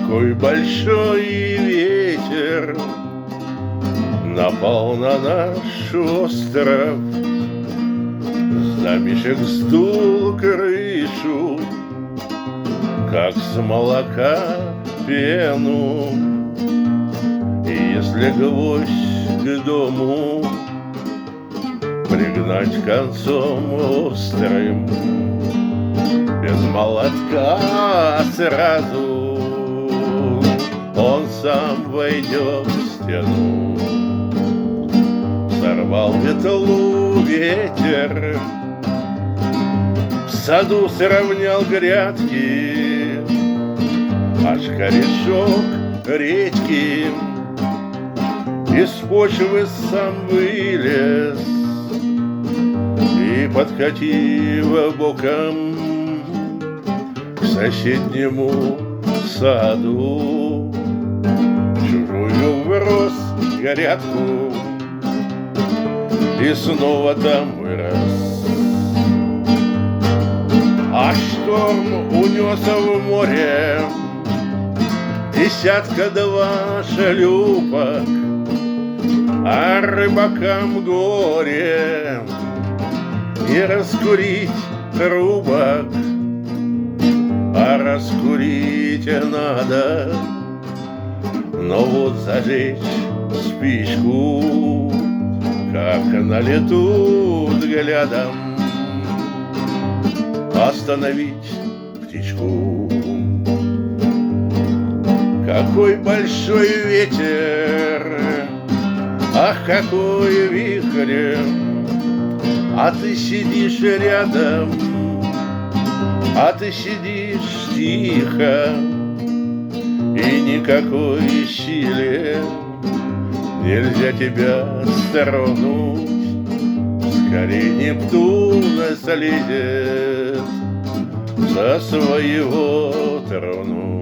Какой большой ветер напал на наш остров, с домишек сдул крышу, как с молока пену. И если гвоздь к дому пригнать концом острым, без молотка сразу он сам войдет в стену. Сорвал метлу ветер, в саду сравнял грядки, аж корешок редьки из почвы сам вылез и, подкатив боком к соседнему саду, чужую врос грядку и снова там вырос. А шторм унес в море десятка-два шлюпок, а рыбакам горе не раскурить трубок. А раскурить надо, но вот зажечь спичку, как на лету взглядом остановить птичку. Какой большой ветер, ах, какой вихрь, а ты сидишь рядом, а ты сидишь тихо, и никакой силе нельзя тебя стронуть. Скорей Нептун слезет со своего трона.